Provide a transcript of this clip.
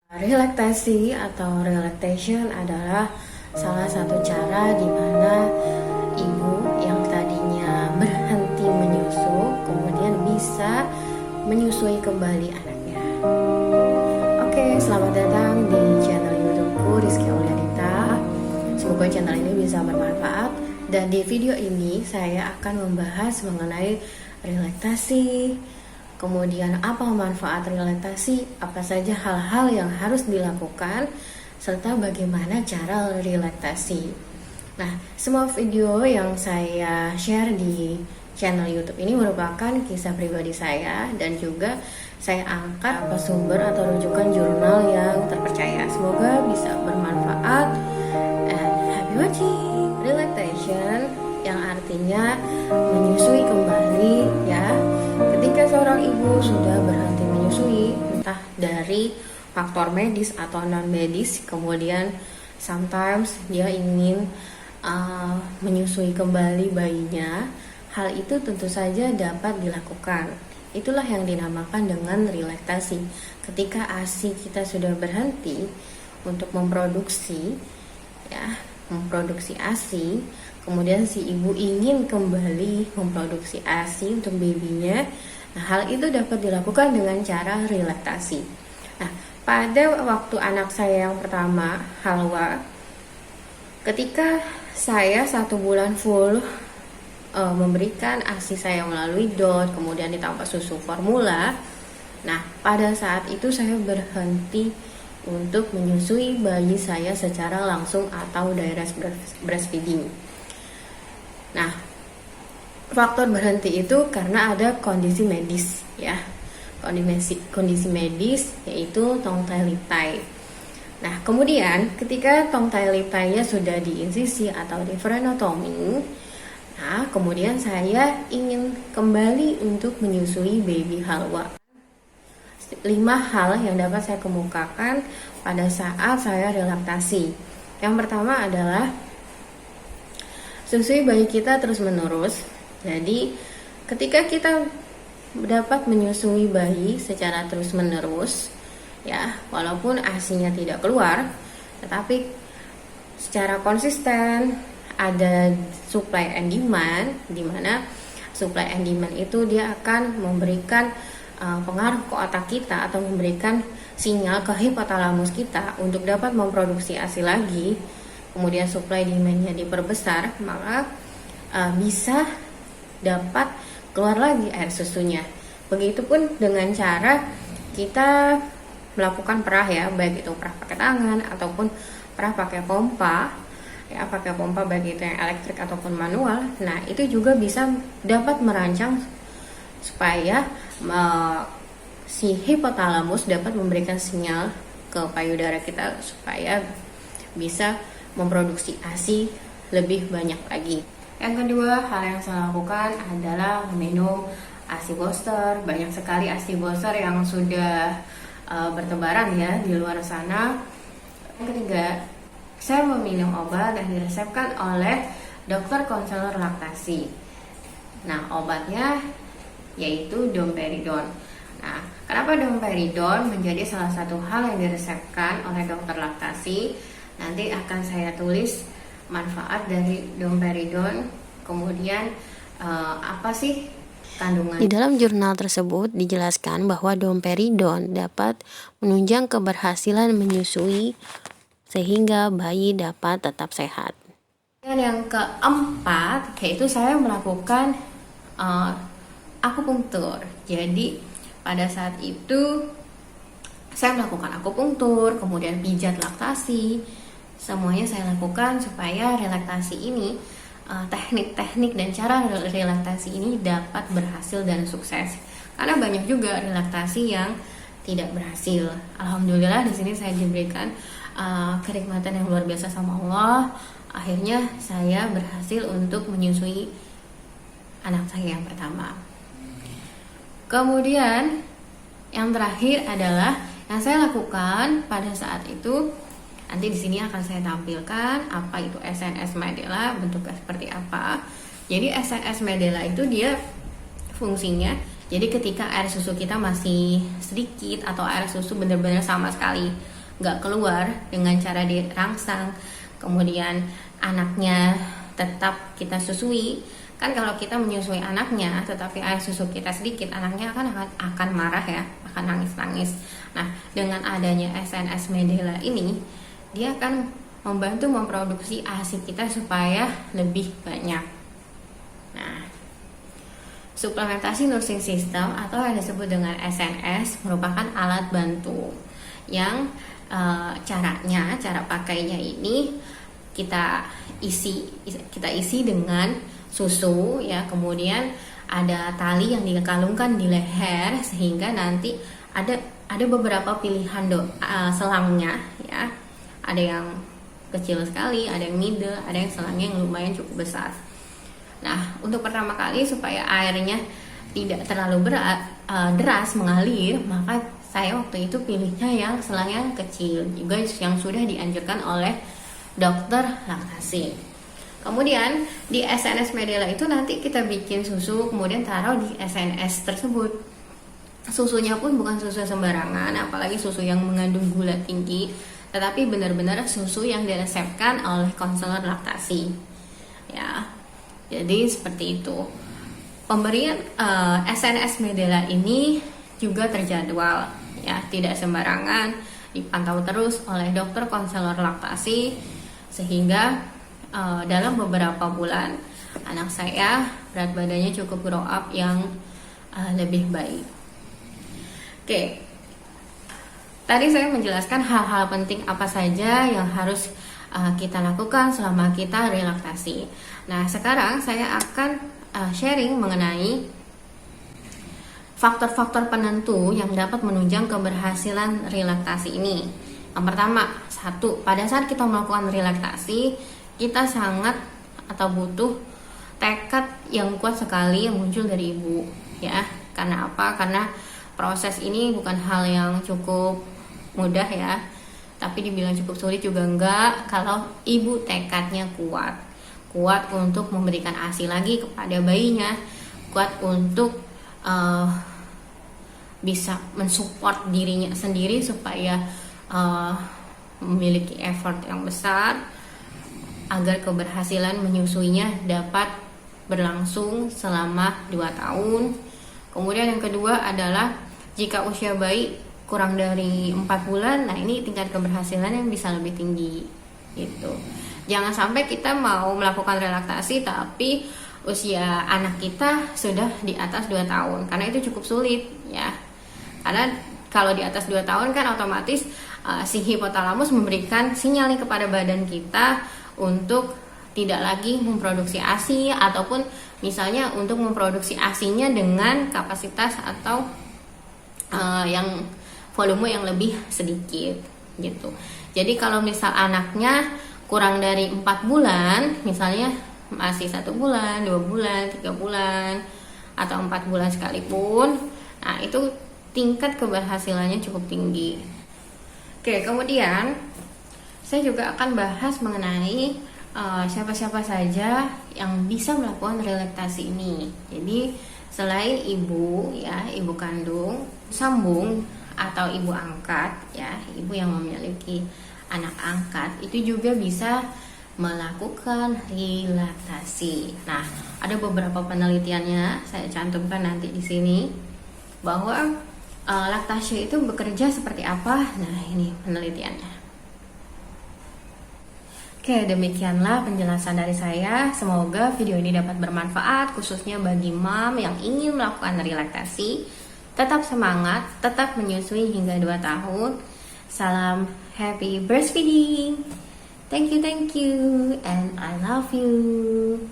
Relaksasi atau relaxation adalah salah satu cara di mana ibu yang tadinya berhenti menyusu kemudian bisa menyusui kembali anaknya. Oke, selamat datang di channel YouTubeku Rizky Aulianita. Semoga channel ini bisa bermanfaat. Dan di video ini saya akan membahas mengenai relaksasi. Kemudian apa manfaat relaksasi, apa saja hal-hal yang harus dilakukan, serta bagaimana cara relaksasi. Nah, semua video yang saya share di channel YouTube ini merupakan kisah pribadi saya dan juga saya angkat sumber atau rujukan jurnal yang terpercaya. Semoga bisa bermanfaat and happy watching. Relaxation yang artinya menyusui kembali ya. Ketika seorang ibu sudah berhenti menyusui, entah dari faktor medis atau non medis, kemudian sometimes dia ingin menyusui kembali bayinya, hal itu tentu saja dapat dilakukan. Itulah yang dinamakan dengan relaksasi. Ketika ASI kita sudah berhenti untuk memproduksi ASI, kemudian si ibu ingin kembali memproduksi ASI untuk babynya. Nah, hal itu dapat dilakukan dengan cara relaksasi. Nah, pada waktu anak saya yang pertama, Halwa, ketika saya 1 bulan full memberikan ASI saya melalui DOT, kemudian ditambah susu formula. Nah, pada saat itu saya berhenti untuk menyusui bayi saya secara langsung atau direct breastfeeding. Nah, faktor berhenti itu karena ada kondisi medis ya. Kondisi medis yaitu tongue tie lip tie. Nah, kemudian ketika tongue tie lip tie-nya sudah diinsisi atau di frenotomy, nah, kemudian saya ingin kembali untuk menyusui baby Halwa. 5 hal yang dapat saya kemukakan pada saat saya relaksasi. Yang pertama adalah susui bayi kita terus menerus. Jadi ketika kita dapat menyusui bayi secara terus menerus ya, walaupun ASINya tidak keluar, tetapi secara konsisten ada supply and demand, di mana supply and demand itu dia akan memberikan pengaruh ke otak kita atau memberikan sinyal ke hipotalamus kita untuk dapat memproduksi ASI lagi. Kemudian supply demand-nya diperbesar, maka bisa dapat keluar lagi air susunya. Begitupun dengan cara kita melakukan perah ya, baik itu perah pakai tangan ataupun perah pakai pompa ya, pakai pompa baik itu yang elektrik ataupun manual. Nah, itu juga bisa dapat merancang supaya si hipotalamus dapat memberikan sinyal ke payudara kita supaya bisa memproduksi ASI lebih banyak lagi. Yang kedua, hal yang saya lakukan adalah meminum ASI booster. Banyak sekali ASI booster yang sudah bertebaran ya di luar sana. Yang ketiga, saya meminum obat yang diresepkan oleh dokter konselor laktasi. Nah, obatnya yaitu domperidone. Nah, kenapa domperidone menjadi salah satu hal yang diresepkan oleh dokter laktasi? Nanti akan saya tulis manfaat dari domperidone, kemudian apa sih kandungan. Di dalam jurnal tersebut dijelaskan bahwa domperidone dapat menunjang keberhasilan menyusui sehingga bayi dapat tetap sehat. Dan yang keempat, yaitu saya melakukan akupunktur. Jadi pada saat itu saya melakukan akupunktur, kemudian pijat laktasi. Semuanya saya lakukan supaya relaksasi ini, teknik-teknik dan cara relaksasi ini dapat berhasil dan sukses. Karena banyak juga relaksasi yang tidak berhasil. Alhamdulillah di sini saya diberikan kenikmatan yang luar biasa sama Allah. Akhirnya saya berhasil untuk menyusui anak saya yang pertama. Kemudian yang terakhir adalah yang saya lakukan pada saat itu. Nanti di sini akan saya tampilkan apa itu SNS Medela, bentuknya seperti apa. Jadi SNS Medela itu dia fungsinya, jadi ketika air susu kita masih sedikit atau air susu benar-benar sama sekali nggak keluar dengan cara dirangsang, kemudian anaknya tetap kita susui. Kan kalau kita menyusui anaknya tetapi air susu kita sedikit, anaknya akan marah ya, akan nangis-nangis. Nah, dengan adanya SNS Medela ini, dia akan membantu memproduksi ASI kita supaya lebih banyak. Nah, suplementasi nursing system atau yang disebut dengan SNS merupakan alat bantu yang cara pakainya ini kita isi dengan susu ya, kemudian ada tali yang dikalungkan di leher sehingga nanti ada beberapa pilihan selangnya ya, ada yang kecil sekali, ada yang middle, ada yang selangnya yang lumayan cukup besar. Nah, untuk pertama kali supaya airnya tidak terlalu deras mengalir, maka saya waktu itu pilihnya yang selangnya kecil, juga yang sudah dianjurkan oleh dokter laktasi. Kemudian di SNS Medela itu nanti kita bikin susu, kemudian taruh di SNS tersebut. Susunya pun bukan susu sembarangan, apalagi susu yang mengandung gula tinggi, tetapi benar-benar susu yang diresepkan oleh konselor laktasi. Ya, jadi seperti itu. Pemberian SNS Medela ini juga terjadwal, ya, tidak sembarangan, dipantau terus oleh dokter konselor laktasi sehingga dalam beberapa bulan anak saya berat badannya cukup grow up yang lebih baik. Oke, tadi saya menjelaskan hal-hal penting apa saja yang harus kita lakukan selama kita relaksasi. Nah, sekarang saya akan sharing mengenai faktor-faktor penentu yang dapat menunjang keberhasilan relaksasi ini. Yang pertama, pada saat kita melakukan relaksasi, kita sangat atau butuh tekad yang kuat sekali yang muncul dari ibu, ya. Karena apa? Karena proses ini bukan hal yang cukup mudah ya, tapi dibilang cukup sulit juga enggak kalau ibu tekadnya kuat untuk memberikan ASI lagi kepada bayinya, kuat untuk bisa mensupport dirinya sendiri supaya memiliki effort yang besar agar keberhasilan menyusuinya dapat berlangsung selama 2 tahun. Kemudian yang kedua adalah jika usia bayi kurang dari 4 bulan, nah ini tingkat keberhasilan yang bisa lebih tinggi gitu. Jangan sampai kita mau melakukan relaksasi tapi usia anak kita sudah di atas 2 tahun, karena itu cukup sulit ya. Karena kalau di atas 2 tahun kan otomatis si hipotalamus memberikan sinyal kepada badan kita untuk tidak lagi memproduksi ASI, ataupun misalnya untuk memproduksi ASI-nya dengan kapasitas atau yang volume yang lebih sedikit gitu. Jadi kalau misal anaknya kurang dari 4 bulan, misalnya masih 1 bulan, 2 bulan, 3 bulan, atau 4 bulan sekalipun, nah itu tingkat keberhasilannya cukup tinggi. Oke, kemudian saya juga akan bahas mengenai siapa-siapa saja yang bisa melakukan relaksasi ini. Jadi selain ibu ya, ibu kandung, sambung atau ibu angkat ya, ibu yang memiliki anak angkat itu juga bisa melakukan relaksasi. Nah, ada beberapa penelitiannya saya cantumkan nanti di sini bahwa laktasi itu bekerja seperti apa. Nah, ini penelitiannya. Oke, demikianlah penjelasan dari saya. Semoga video ini dapat bermanfaat khususnya bagi mom yang ingin melakukan relaksasi. Tetap semangat, tetap menyusui hingga 2 tahun. Salam happy breastfeeding. Thank you, and I love you.